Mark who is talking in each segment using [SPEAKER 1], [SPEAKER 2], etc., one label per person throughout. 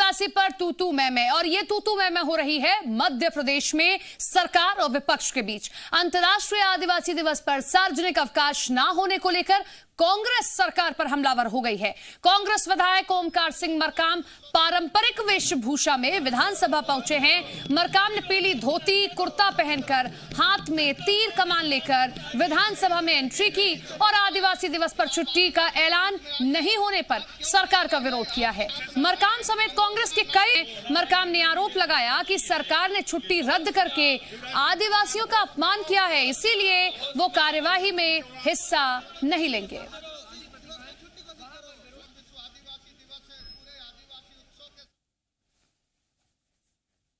[SPEAKER 1] आदिवासी पर तू मैं और ये तू मैं हो रही है मध्य प्रदेश में सरकार और विपक्ष के बीच। अंतर्राष्ट्रीय आदिवासी दिवस पर सार्वजनिक अवकाश न होने को लेकर कांग्रेस सरकार पर हमलावर हो गई है। कांग्रेस विधायक ओमकार सिंह मरकाम पारंपरिक वेशभूषा में विधानसभा पहुंचे हैं। मरकाम ने पीली धोती कुर्ता पहनकर हाथ में तीर कमान लेकर विधानसभा में एंट्री की और आदिवासी दिवस पर छुट्टी का ऐलान नहीं होने पर सरकार का विरोध किया है। मरकाम समेत कांग्रेस के कई मरकाम ने आरोप लगाया कि सरकार ने छुट्टी रद्द करके आदिवासियों का अपमान किया है, इसीलिए वो कार्यवाही में हिस्सा नहीं लेंगे।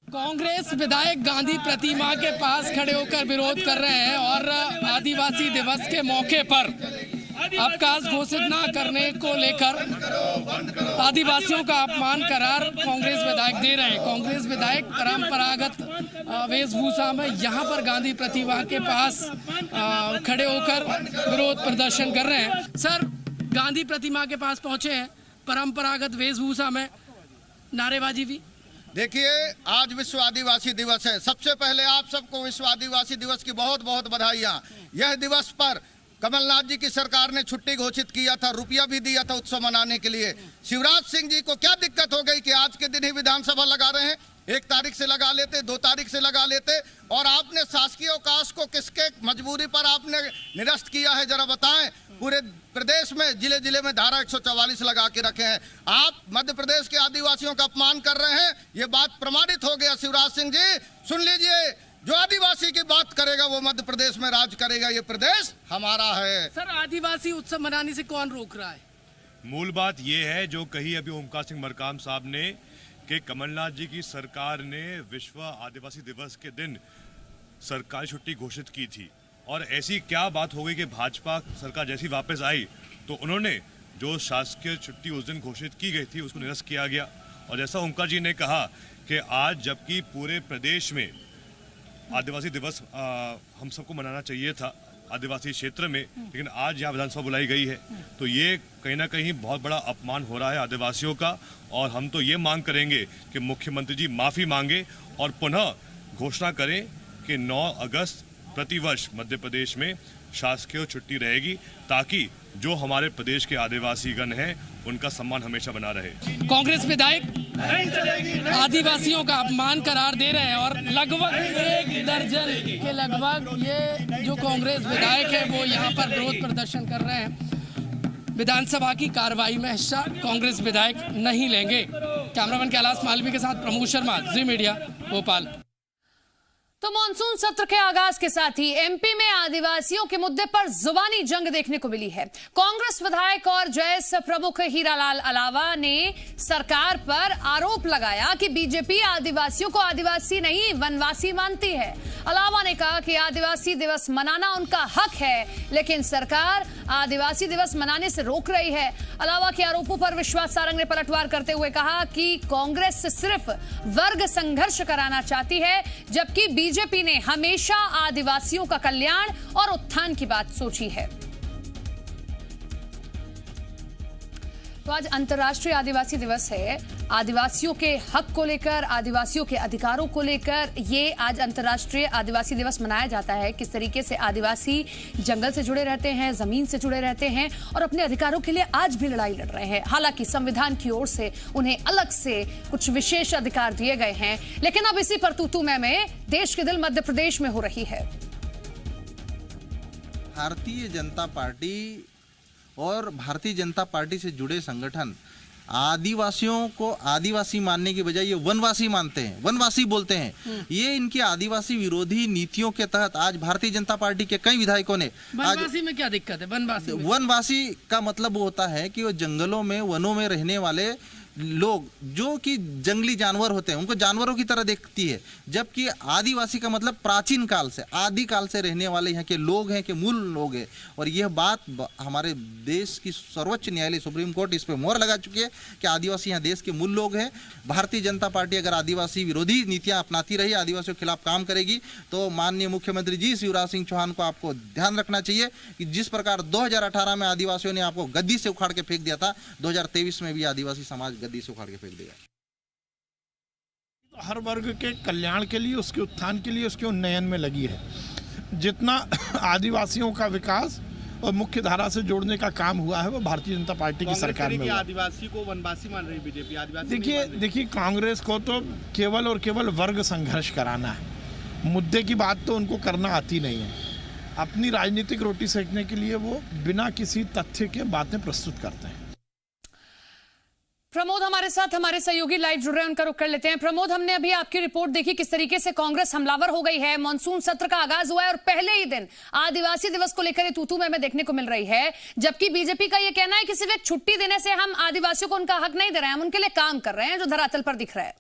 [SPEAKER 2] कांग्रेस विधायक गांधी प्रतिमा के पास खड़े होकर विरोध कर रहे हैं और आदिवासी दिवस के मौके पर अवकाश घोषित न करने को लेकर आदिवासियों का अपमान करार कांग्रेस विधायक दे रहे हैं। कांग्रेस विधायक परंपरागत वेशभूषा में यहां पर गांधी प्रतिमा के पास खड़े होकर विरोध प्रदर्शन कर रहे हैं। सर, गांधी प्रतिमा के पास पहुंचे हैं परंपरागत वेशभूषा में, नारेबाजी भी।
[SPEAKER 3] देखिए, आज विश्व आदिवासी दिवस है। सबसे पहले आप सबको विश्व आदिवासी दिवस की बहुत बहुत बधाइयां। यह दिवस पर कमलनाथ जी की सरकार ने छुट्टी घोषित किया था, रुपया भी दिया था उत्सव मनाने के लिए। शिवराज सिंह जी को क्या दिक्कत हो गई कि आज के दिन ही विधानसभा लगा रहे हैं? 1 तारीख से लगा लेते, 2 तारीख से लगा लेते। और आपने शासकीय अवकाश को किसके मजबूरी पर आपने निरस्त किया है, जरा बताएं। पूरे प्रदेश में जिले जिले में धारा 144 लगा के रखे हैं। आप मध्य प्रदेश के आदिवासियों का अपमान कर रहे हैं, ये बात प्रमाणित हो गया। शिवराज सिंह जी सुन लीजिए, जो आदिवासी की बात करेगा वो मध्य प्रदेश में राज करेगा। ये प्रदेश हमारा है।
[SPEAKER 2] सर, आदिवासी उत्सव मनाने से कौन रोक रहा है?
[SPEAKER 4] मूल बात ये है जो कही अभी ओमकार सिंह मरकाम साहब ने कि कमलनाथ जी की सरकार ने विश्व आदिवासी दिवस के दिन सरकारी छुट्टी घोषित की थी और ऐसी क्या बात हो गई कि भाजपा सरकार जैसी वापस आई तो उन्होंने जो शासकीय छुट्टी उस दिन घोषित की गई थी उसको निरस्त किया गया। और जैसा ओमकार जी ने कहा कि आज जबकि पूरे प्रदेश में आदिवासी दिवस हम सबको मनाना चाहिए था आदिवासी क्षेत्र में, लेकिन आज यहाँ विधानसभा बुलाई गई है, तो ये कहीं ना कहीं बहुत बड़ा अपमान हो रहा है आदिवासियों का। और हम तो ये मांग करेंगे कि मुख्यमंत्री जी माफ़ी मांगे और पुनः घोषणा करें कि 9 अगस्त प्रतिवर्ष मध्य प्रदेश में शासकीय छुट्टी रहेगी, ताकि जो हमारे प्रदेश के आदिवासीगण हैं उनका सम्मान हमेशा बना रहे।
[SPEAKER 2] कांग्रेस विधायक आदिवासियों का अपमान करार दे रहे हैं और लगभग 1 दर्जन के लगभग ये जो कांग्रेस विधायक है वो यहाँ पर विरोध प्रदर्शन कर रहे हैं। विधानसभा की कार्रवाई में हिस्सा कांग्रेस विधायक नहीं लेंगे। कैमरामैन कैलाश मालवी के साथ प्रमोद शर्मा, जी मीडिया, भोपाल।
[SPEAKER 1] तो मानसून सत्र के आगाज के साथ ही एमपी में आदिवासियों के मुद्दे पर जुबानी जंग देखने को मिली है। कांग्रेस विधायक और जैस प्रमुख हीरालाल अलावा ने सरकार पर आरोप लगाया कि बीजेपी आदिवासियों को आदिवासी नहीं वनवासी मानती है। अलावा ने कहा कि आदिवासी दिवस मनाना उनका हक है, लेकिन सरकार आदिवासी दिवस मनाने से रोक रही है। अलावा के आरोपों पर विश्वास सारंग ने पलटवार करते हुए कहा कि कांग्रेस सिर्फ वर्ग संघर्ष कराना चाहती है, जबकि बीजेपी ने हमेशा आदिवासियों का कल्याण और उत्थान की बात सोची है। तो आज अंतर्राष्ट्रीय आदिवासी दिवस है। आदिवासियों के हक को लेकर, आदिवासियों के अधिकारों को लेकर ये आज अंतर्राष्ट्रीय आदिवासी दिवस मनाया जाता है। किस तरीके से आदिवासी जंगल से जुड़े रहते हैं, जमीन से जुड़े रहते हैं और अपने अधिकारों के लिए आज भी लड़ाई लड़ रहे हैं। हालांकि संविधान की ओर से उन्हें अलग से कुछ विशेष अधिकार दिए गए हैं, लेकिन अब इसी पर तू मैं में देश के दिल मध्य प्रदेश में हो रही है।
[SPEAKER 5] भारतीय जनता पार्टी और भारतीय जनता पार्टी से जुड़े संगठन आदिवासियों को आदिवासी मानने की बजाय ये वनवासी मानते हैं, वनवासी बोलते हैं। ये इनकी आदिवासी विरोधी नीतियों के तहत आज भारतीय जनता पार्टी के कई विधायकों ने
[SPEAKER 2] वनवासी में क्या दिक्कत है?
[SPEAKER 5] वनवासी का मतलब होता है कि वो जंगलों में, वनों में रहने वाले लोग जो कि जंगली जानवर होते हैं उनको जानवरों की तरह देखती है, जबकि आदिवासी का मतलब प्राचीन काल से, आदि काल से रहने वाले यहाँ के लोग हैं, कि मूल लोग हैं। और यह बात हमारे देश की सर्वोच्च न्यायालय सुप्रीम कोर्ट इस पर मोहर लगा चुकी है कि आदिवासी यहाँ देश के मूल लोग हैं। भारतीय जनता पार्टी अगर आदिवासी विरोधी नीतियाँ अपनाती रही, आदिवासियों के खिलाफ काम करेगी, तो माननीय मुख्यमंत्री जी शिवराज सिंह चौहान को आपको ध्यान रखना चाहिए कि जिस प्रकार 2018 में आदिवासियों ने आपको गद्दी से उखाड़ के फेंक दिया था, 2023 में भी आदिवासी समाज गद्दी से उखाड़ के फेंक देगा।
[SPEAKER 6] हर वर्ग के कल्याण के लिए, उसके उत्थान के लिए, उसके उन्नयन में लगी है। जितना आदिवासियों का विकास और मुख्य धारा से जोड़ने का काम हुआ है वो भारतीय जनता पार्टी की सरकार में हुआ।
[SPEAKER 7] आदिवासी को वनवासी मान रही बीजेपी, आदिवासी
[SPEAKER 6] देखिए कांग्रेस को तो केवल और केवल वर्ग संघर्ष कराना है, मुद्दे की बात तो उनको करना आती नहीं है। अपनी राजनीतिक रोटी सेकने के लिए वो बिना किसी तथ्य के बातें प्रस्तुत करते हैं।
[SPEAKER 1] प्रमोद हमारे साथ, हमारे सहयोगी लाइव जुड़ रहे हैं, उनका रुख कर लेते हैं। प्रमोद, हमने अभी आपकी रिपोर्ट देखी किस तरीके से कांग्रेस हमलावर हो गई है। मॉनसून सत्र का आगाज हुआ है और पहले ही दिन आदिवासी दिवस को लेकर ये तू-तू मैं देखने को मिल रही है, जबकि बीजेपी का ये कहना है कि सिर्फ एक छुट्टी देने से हम आदिवासियों को उनका हक नहीं दे रहे हैं, हम उनके लिए काम कर रहे हैं, जो धरातल पर दिख रहा है।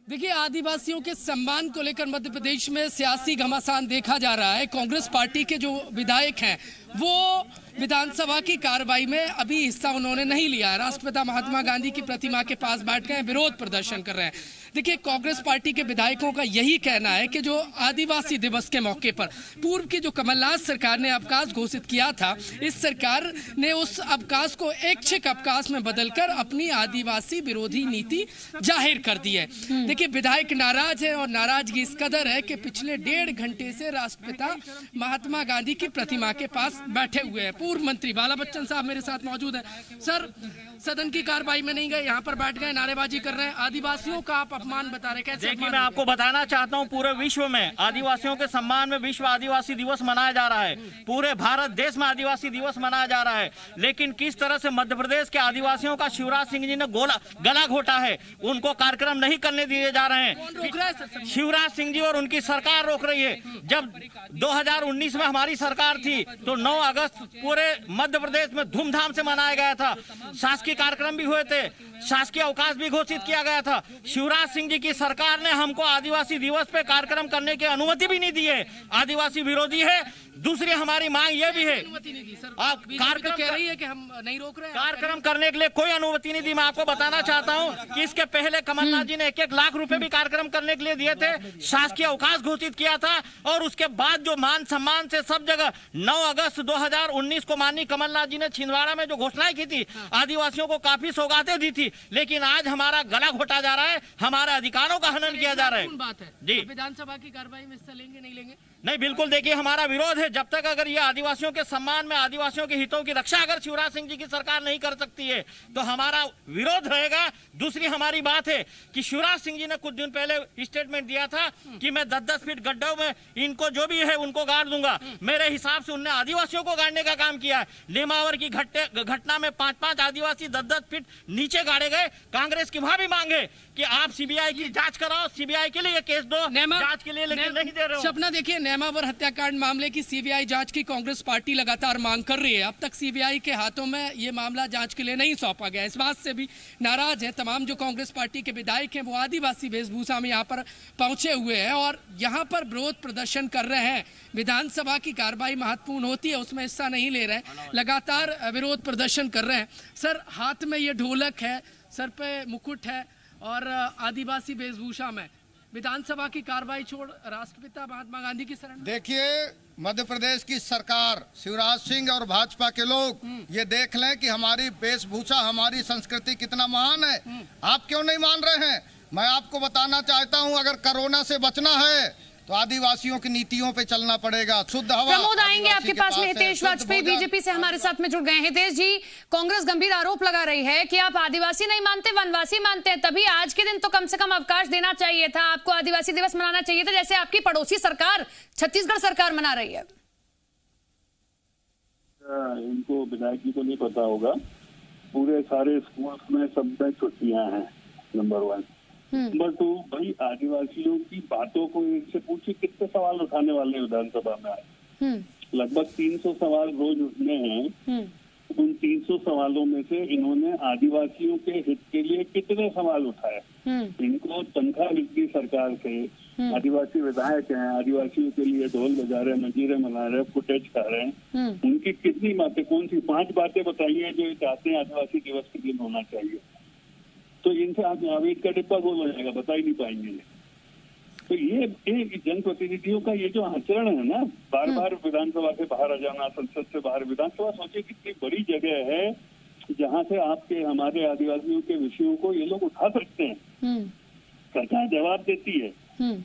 [SPEAKER 2] देखिए, आदिवासियों के सम्मान को लेकर मध्य प्रदेश में सियासी घमासान देखा जा रहा है। कांग्रेस पार्टी के जो विधायक हैं वो विधानसभा की कार्रवाई में अभी हिस्सा उन्होंने नहीं लिया है। राष्ट्रपिता महात्मा गांधी की प्रतिमा के पास बैठ गए, विरोध प्रदर्शन कर रहे हैं। देखिए, कांग्रेस पार्टी के विधायकों का यही कहना है कि जो आदिवासी दिवस के मौके पर पूर्व की जो कमलनाथ सरकार ने अवकाश घोषित किया था, इस सरकार ने उस अवकाश को ऐच्छिक अवकाश में बदलकर अपनी आदिवासी विरोधी नीति जाहिर कर दी है। देखिए, विधायक नाराज है और नाराजगी इस कदर है कि पिछले 1.5 घंटे से राष्ट्रपिता महात्मा गांधी की प्रतिमा के पास बैठे हुए हैं। पूर्व मंत्री बाला बच्चन साहब मेरे साथ मौजूद हैं। सर, सदन की कार्रवाई में नहीं गए, यहाँ पर बैठ गए, नारेबाजी कर रहे हैं, आदिवासियों का आप अपमान बता रहे हैं, कैसे?
[SPEAKER 8] देखिए, मैं आपको बताना चाहता हूँ, पूरे विश्व में आदिवासियों के सम्मान में विश्व आदिवासी दिवस मनाया जा रहा है। पूरे भारत देश में आदिवासी दिवस मनाया जा रहा है, लेकिन किस तरह से मध्य प्रदेश के आदिवासियों का शिवराज सिंह जी ने गला घोटा है, उनको कार्यक्रम नहीं करने दिए जा रहे हैं। शिवराज सिंह जी और उनकी सरकार रोक रही है। जब 2019 में हमारी सरकार थी तो 9 अगस्त पूरे मध्य प्रदेश में धूमधाम से मनाया गया था, शासकीय कार्यक्रम भी हुए थे, शासकीय अवकाश भी घोषित किया गया था। शिवराज सिंह जी की सरकार ने हमको आदिवासी दिवस पे कार्यक्रम करने की अनुमति भी नहीं दी है, आदिवासी विरोधी है। दूसरी हमारी मांग ये भी है, आप कार्यक्रम
[SPEAKER 2] कह रही है कि हम नहीं रोक रहे हैं,
[SPEAKER 8] कार्यक्रम करने के लिए कोई अनुमति नहीं दी। मैं आपको बताना चाहता हूं कि इसके पहले कमलनाथ जी ने 1-1 लाख रुपए भी कार्यक्रम करने के लिए दिए थे, शासकीय अवकाश घोषित किया था, और उसके बाद जो मान सम्मान से सब जगह 9 अगस्त 2019 को माननीय कमलनाथ जी ने छिंदवाड़ा में जो घोषणाएं की थी, आदिवासियों को काफी सौगातें दी थी, लेकिन आज हमारा गला घोटा जा रहा है, हमारे अधिकारों का हनन किया जा रहा है।
[SPEAKER 2] बात है
[SPEAKER 8] जी,
[SPEAKER 2] विधानसभा की कार्रवाई में हिस्सा लेंगे नहीं लेंगे?
[SPEAKER 8] नहीं, बिल्कुल। देखिए, हमारा विरोध है, जब तक अगर ये आदिवासियों के सम्मान में, आदिवासियों के हितों की रक्षा अगर शिवराज सिंह जी की सरकार नहीं कर सकती है तो हमारा विरोध रहेगा। दूसरी हमारी बात है कि शिवराज सिंह जी ने कुछ दिन पहले स्टेटमेंट दिया था कि मैं 10-10 फीट गड्ढों में इनको जो भी है उनको गाड़ दूंगा। मेरे हिसाब से उनने आदिवासियों को गाड़ने का काम किया है। नेमावर की घटना में 5-5 आदिवासी 10-10 फीट नीचे गाड़े गए। कांग्रेस की वहां भी मांगे कि आप सीबीआई की जांच कराओ, सीबीआई के लिए केस दो जांच के लिए, लेकिन नहीं दे रहे हो।
[SPEAKER 2] सपना, देखिए, नेमावर हत्याकांड मामले की सीबीआई जांच की कांग्रेस पार्टी लगातार मांग कर रही है। अब तक सीबीआई के हाथों में ये मामला जांच के लिए नहीं सौंपा गया। इस बात से भी नाराज हैं तमाम जो कांग्रेस पार्टी के विधायक हैं। वो आदिवासी वेशभूषा में यहाँ पर पहुंचे हुए हैं और यहाँ पर विरोध प्रदर्शन कर रहे हैं। विधानसभा की कार्रवाई महत्वपूर्ण होती है, उसमें हिस्सा नहीं ले रहे हैं, लगातार विरोध प्रदर्शन कर रहे हैं। सर, हाथ में ये ढोलक है, सर पे मुकुट है और आदिवासी वेशभूषा में विधानसभा की कार्रवाई छोड़ राष्ट्रपिता महात्मा गांधी की शरण।
[SPEAKER 3] देखिए, मध्य प्रदेश की सरकार, शिवराज सिंह और भाजपा के लोग ये देख लें कि हमारी वेशभूषा, हमारी संस्कृति कितना महान है। आप क्यों नहीं मान रहे हैं? मैं आपको बताना चाहता हूं, अगर कोरोना से बचना है तो आदिवासियों की नीतियों पे चलना पड़ेगा। शुद्ध हवा।
[SPEAKER 1] प्रमोद, आएंगे आपके पास में। हितेश वाजपेयी बीजेपी से हमारे साथ में जुड़ गए हैं। हितेश जी, कांग्रेस गंभीर आरोप लगा रही है कि आप आदिवासी नहीं मानते, वनवासी मानते हैं, तभी आज के दिन तो कम से कम अवकाश देना चाहिए था, आपको आदिवासी दिवस मनाना चाहिए था, जैसे आपकी पड़ोसी सरकार छत्तीसगढ़ सरकार मना रही है।
[SPEAKER 9] इनको विधायक जी को नहीं पता होगा, पूरे सारे स्कूल में सब में छुट्टियां हैं, नंबर 1। नंबर 2, भाई आदिवासियों की बातों को इनसे पूछिए कितने सवाल उठाने वाले हैं विधानसभा में आज। लगभग 300 सवाल रोज उठने हैं। उन 300 सवालों में से इन्होंने आदिवासियों के हित के लिए कितने सवाल उठाए? इनको तनख्वाह मिलती सरकार से, आदिवासी विधायक हैं, आदिवासियों के लिए ढोल बजा रहे, मंजीरे मना रहे, फुटेज खा रहे हैं। उनकी कितनी बातें, कौन सी 5 बातें बताइए जो चाहते हैं आदिवासी दिवस के दिन होना चाहिए? तो इनसे आप आवेद का डिब्बा गोल हो जाएगा, बता ही नहीं पाएंगे। तो ये जनप्रतिनिधियों का ये जो आचरण है ना, बार बार विधानसभा से बाहर आ जाना, संसद से बाहर, विधानसभा सोचिए कितनी बड़ी जगह है, जहाँ से आपके हमारे आदिवासियों के विषयों को ये लोग उठा सकते हैं। सरकार जवाब देती है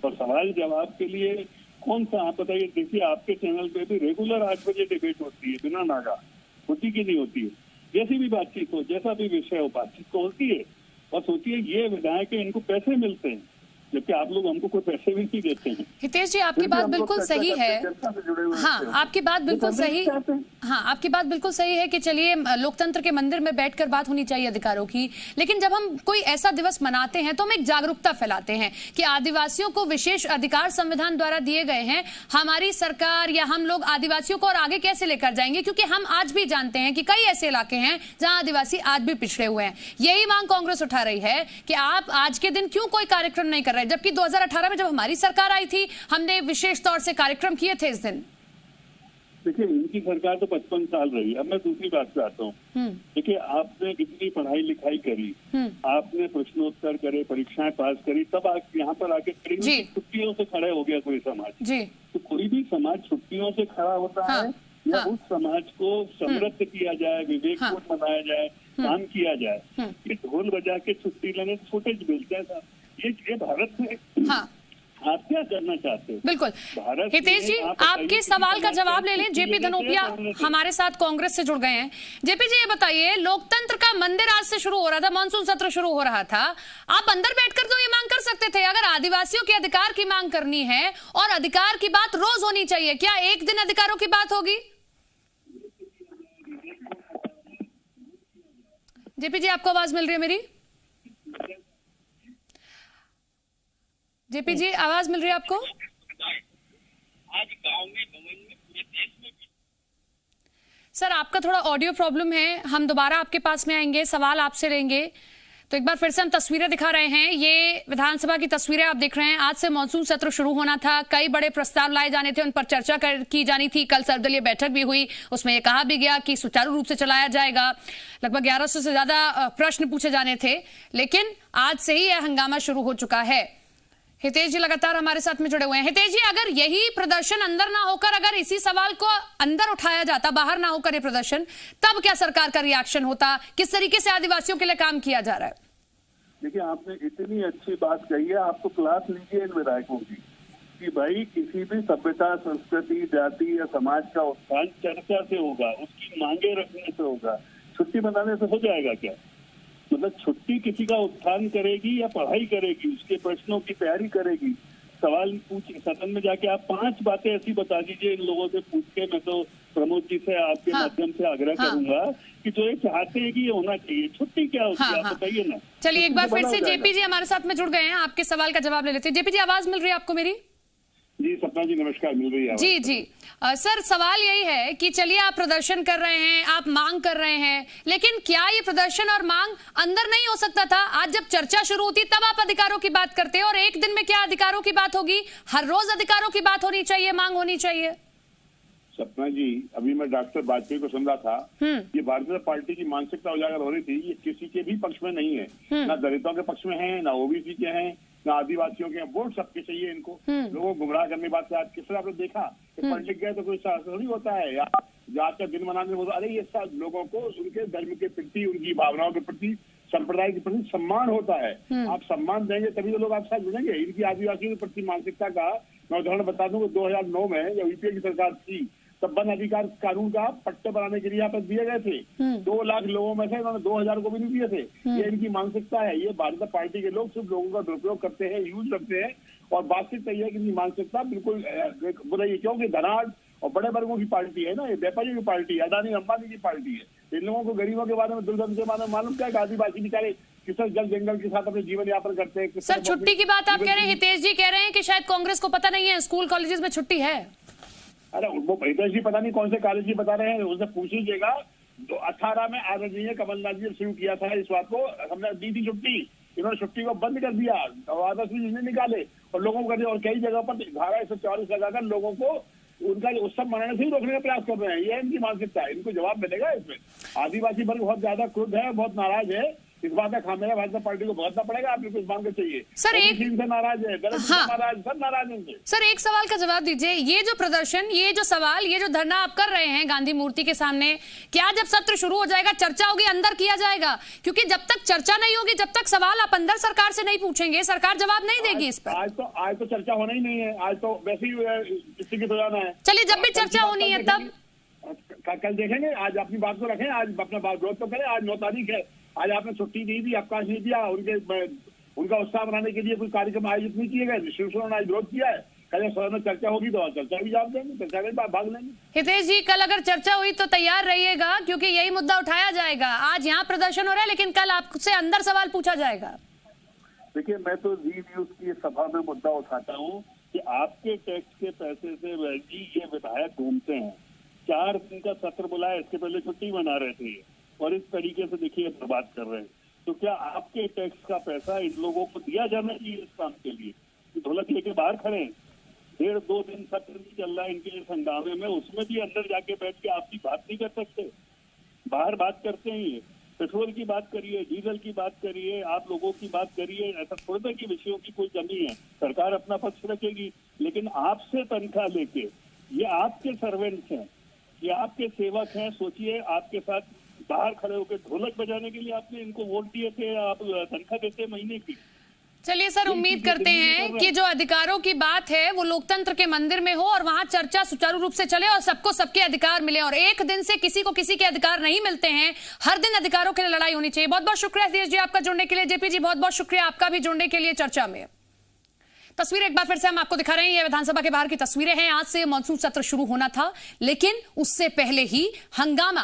[SPEAKER 9] और सवाल जवाब के लिए कौन सा, आप बताइए। देखिए आपके चैनल पे भी रेगुलर 8 बजे डिबेट होती है, बिना नागा, होती की नहीं होती है। जैसी भी बातचीत हो, जैसा भी विषय हो, बातचीत तो होती है। और सोचिए ये विधायक है, इनको पैसे मिलते हैं, जबकि आप लोग हमको कोई पैसे भी नहीं देते हैं।
[SPEAKER 1] हितेश जी आपकी बात बिल्कुल सही है। हाँ, आपकी बात बिल्कुल सही। हाँ, आपकी बात बिल्कुल सही है कि चलिए लोकतंत्र के मंदिर में बैठकर बात होनी चाहिए अधिकारों की, लेकिन जब हम कोई ऐसा दिवस मनाते हैं तो हम एक जागरूकता फैलाते हैं कि आदिवासियों को विशेष अधिकार संविधान द्वारा दिए गए हैं। हमारी सरकार या हम लोग आदिवासियों को और आगे कैसे लेकर जाएंगे, क्योंकि हम आज भी जानते हैं कि कई ऐसे इलाके हैं जहां आदिवासी आज भी पिछड़े हुए हैं। यही मांग कांग्रेस उठा रही है कि आप आज के दिन क्यों कोई कार्यक्रम नहीं कर रहे, जबकि 2018 में जब हमारी सरकार आई थी हमने विशेष तौर से कार्यक्रम किए थे इस दिन।
[SPEAKER 9] देखिए इनकी सरकार तो 55 साल रही। अब मैं दूसरी बात पे आता हूँ। देखिए आपने इतनी पढ़ाई लिखाई करी, आपने प्रश्नोत्तर करे, परीक्षाएं पास करी, तब आप यहाँ पर आके छुट्टियों से खड़े हो गया कोई समाज जी। तो कोई भी समाज छुट्टियों से खड़ा होता है या उस समाज को समृद्ध किया जाए, विवेकपूर्ण बनाया जाए, काम किया जाए। ये ढोल बजा के छुट्टी लेने छोटे मिलते हैं। ये भारत में आप क्या करना चाहते हो?
[SPEAKER 1] बिल्कुल हितेश जी, आपके सवाल का जवाब ले लें। जेपी धनोपिया हमारे साथ कांग्रेस से जुड़ गए हैं। जेपी जी ये बताइए, लोकतंत्र का मंदिर आज से शुरू हो रहा था, मानसून सत्र शुरू हो रहा था, आप अंदर बैठकर तो ये मांग कर सकते थे, अगर आदिवासियों के अधिकार की मांग करनी है और अधिकार की बात रोज होनी चाहिए, क्या एक दिन अधिकारों की बात होगी? जेपी जी आपको आवाज मिल रही है मेरी? जेपी जी आवाज मिल रही है आपको?
[SPEAKER 9] आज गांव में, भवन में, पूरे देश में
[SPEAKER 1] सर आपका थोड़ा ऑडियो प्रॉब्लम है, हम दोबारा आपके पास में आएंगे, सवाल आपसे लेंगे। तो एक बार फिर से हम तस्वीरें दिखा रहे हैं, ये विधानसभा की तस्वीरें आप देख रहे हैं। आज से मॉनसून सत्र शुरू होना था, कई बड़े प्रस्ताव लाए जाने थे, उन पर चर्चा की जानी थी। कल सर्वदलीय बैठक भी हुई, उसमें यह कहा भी गया कि सुचारू रूप से चलाया जाएगा। लगभग 1100 से ज्यादा प्रश्न पूछे जाने थे, लेकिन आज से ही यह हंगामा शुरू हो चुका है। हितेश जी लगातार हमारे साथ में जुड़े हुए हैं। हितेश जी, अगर यही प्रदर्शन अंदर ना होकर, अगर इसी सवाल को अंदर उठाया जाता, बाहर ना होकर ये प्रदर्शन, तब क्या सरकार का रिएक्शन होता? किस तरीके से आदिवासियों के लिए काम किया जा रहा है?
[SPEAKER 9] देखिए आपने इतनी अच्छी बात कही है, आप तो क्लास लीजिए इन विधायकों की कि भाई किसी भी सभ्यता, संस्कृति, जाति या समाज का उत्थान चर्चा से होगा, उसकी मांगे रखने से होगा। छुट्टी बनाने से हो जाएगा क्या? मतलब छुट्टी किसी का उत्थान करेगी या पढ़ाई करेगी, उसके प्रश्नों की तैयारी करेगी, सवाल पूछिए सदन में जाके। आप 5 बातें ऐसी बता दीजिए इन लोगों से पूछ के। मैं तो प्रमोद जी से आपके माध्यम से आग्रह करूंगा कि जो ये चाहते हैं कि ये होना चाहिए। छुट्टी क्या होती है आप बताइए ना।
[SPEAKER 1] चलिए एक बार फिर से जेपी जी हमारे साथ में जुड़ गए हैं, आपके सवाल का जवाब ले लेते हैं। जेपी जी आवाज मिल रही है आपको मेरी?
[SPEAKER 9] जी सपना जी नमस्कार, मिल रही है
[SPEAKER 1] जी जी। सर सवाल यही है कि चलिए आप प्रदर्शन कर रहे हैं, आप मांग कर रहे हैं, लेकिन क्या ये प्रदर्शन और मांग अंदर नहीं हो सकता था? आज जब चर्चा शुरू होती तब आप अधिकारों की बात करते हैं, और एक दिन में क्या अधिकारों की बात होगी? हर रोज अधिकारों की बात होनी चाहिए, मांग होनी चाहिए।
[SPEAKER 9] सपना जी, अभी मैं डॉक्टर वाजपेयी को सुन रहा था, ये भारतीय जनता पार्टी की मानसिकता उजागर हो रही थी। ये किसी के भी पक्ष में नहीं है, ना दलितों के पक्ष में है, ना ओबीसी के हैं, ना आदिवासियों के। वोट सबके चाहिए इनको, लोगों को गुमराह करने की बात। आज किस तरह आपने देखा कि पढ़ लिख गए तो कोई शासन नहीं होता है, या आज का दिन मनाने में अरे ये सब लोगों को उनके धर्म के प्रति, उनकी भावनाओं के प्रति, संप्रदाय के प्रति सम्मान होता है। आप सम्मान देंगे तभी तो लोग आपके साथ जुड़ेंगे। इनकी आदिवासियों के प्रति मानसिकता का मैं उदाहरण बता दूं, 2009 में जब यूपीए की सरकार थी तब वन अधिकार कानून का पट्टे बनाने के लिए यहाँ पर दिए गए थे। 2 लाख लोगों में से इन्होंने 2000 को भी नहीं दिए थे। ये इनकी मानसिकता है। ये भारतीय जनता पार्टी के लोग सिर्फ लोगों का दुरुपयोग करते हैं, यूज करते हैं। और वास्तविकता यह है कि इनकी मानसिकता बिल्कुल बुराई है, क्योंकि धनाढ़ और बड़े वर्गों की पार्टी है ना, ये व्यापारियों की पार्टी है, अदानी अंबानी की पार्टी है। इन लोगों को गरीबों के बारे में, दुर्गम के बारे में मालूम क्या है? आदिवासी बेचारे किसान जल जंगल के साथ अपने जीवन यापन करते हैं।
[SPEAKER 1] सर छुट्टी की बात आप कह रहे हैं, हितेश जी कह रहे हैं कि शायद कांग्रेस को पता नहीं है स्कूल कॉलेजेस में छुट्टी है।
[SPEAKER 9] अरे वो हितेश जी पता नहीं कौन से कॉलेज जी बता रहे हैं, उनसे पूछ लीजिएगा। 18 में आदरणीय कमलनाथ जी ने शुरू किया था इस बात को, हमने दी थी छुट्टी, इन्होंने छुट्टी को बंद कर दिया, आदर्श भी निकाले और लोगों को कर दिया। और कई जगह पर धारा 144 लगाकर लोगों को उनका उत्सव मनाने से ही रोकने का प्रयास कर रहे हैं। ये इनकी मानसिकता है, इनको जवाब मिलेगा इसमें। आदिवासी वर्ग बहुत ज्यादा क्रुद्ध है, बहुत नाराज है इस बात का खामियाजा भाजपा पार्टी को भुगतना पड़ेगा। आप बिल्कुल इस बात को चाहिए।
[SPEAKER 1] सर, एक
[SPEAKER 9] से नाराज है, दलित से नाराज, सब नाराज होंगे।
[SPEAKER 1] सर, एक सवाल का जवाब दीजिए। ये जो प्रदर्शन, ये जो सवाल, ये जो धरना आप कर रहे हैं गांधी मूर्ति के सामने, क्या जब सत्र शुरू हो जाएगा, चर्चा होगी, अंदर किया जाएगा? क्योंकि जब तक चर्चा नहीं होगी, जब तक सवाल आप अंदर सरकार से नहीं पूछेंगे, सरकार जवाब नहीं देगी इस पर।
[SPEAKER 9] आज तो चर्चा होना ही नहीं है। आज तो वैसे ही स्थगित हो जाना है।
[SPEAKER 1] चलिए, जब भी चर्चा होनी है तब
[SPEAKER 9] कल देखेंगे। आज अपनी बात को रखें, आज अपना बात विरोध तो करें। आज 9 तारीख है। आज आपने छुट्टी नहीं दी, अवकाश नहीं दिया, उनका उत्साह बनाने के लिए कोई कार्यक्रम आयोजित नहीं किए गए। शिवसेना ने आज विरोध किया है। कल सदन में चर्चा होगी तो चर्चा भी जवाब देंगे, चर्चा में भाग लेंगे।
[SPEAKER 1] हितेश जी, कल अगर चर्चा हुई तो तैयार रहिएगा, क्योंकि यही मुद्दा उठाया जाएगा। आज यहाँ प्रदर्शन हो रहा है, लेकिन कल आपसे अंदर सवाल पूछा जाएगा।
[SPEAKER 9] देखिए, मैं तो जी न्यूज की सभा में मुद्दा उठाता हूँ कि आपके टैक्स के पैसे से ये विधायक घूमते हैं। 4 दिन का सत्र बुलाया, इसके पहले छुट्टी मना रहे थे और इस तरीके से देखिए बर्बाद कर रहे हैं। तो क्या आपके टैक्स का पैसा इन लोगों को दिया जाना चाहिए इस काम के लिए? ढोलक लेके बाहर खड़े हैं। 1.5-2 दिन सत्र नहीं चल रहा है इनके इस हंगामे में, उसमें भी अंदर जाके बैठ के आपकी बात नहीं कर सकते। बाहर बात करते हैं। ये पेट्रोल की बात करिए, डीजल की बात करिए, आप लोगों की बात करिए। ऐसा थोड़ा कि विषयों की कोई कमी है, सरकार अपना पक्ष रखेगी। लेकिन आपसे तनख्वाह लेके, ये आपके सर्वेंट्स हैं, ये आपके सेवक हैं। सोचिए, आपके साथ बाहर खड़े होकर ढोलक बजाने के लिए आपने इनको वोट दिए थे, आप तनख्वाह देते महीने की।
[SPEAKER 1] चलिए सर, उम्मीद करते हैं कि जो अधिकारों की बात है वो लोकतंत्र के मंदिर में हो और वहां चर्चा सुचारू रूप से चले और सबको सबके अधिकार मिले। और एक दिन से किसी को किसी के अधिकार नहीं मिलते हैं, हर दिन अधिकारों के लिए लड़ाई होनी चाहिए। बहुत बहुत शुक्रिया हितेश जी आपका जुड़ने के लिए। जेपी जी, बहुत बहुत शुक्रिया आपका भी जुड़ने के लिए चर्चा में। तस्वीरें एक बार फिर से हम आपको दिखा रहे हैं। ये विधानसभा के बाहर की तस्वीरें हैं। आज से मानसून सत्र शुरू होना था, लेकिन उससे पहले ही हंगामा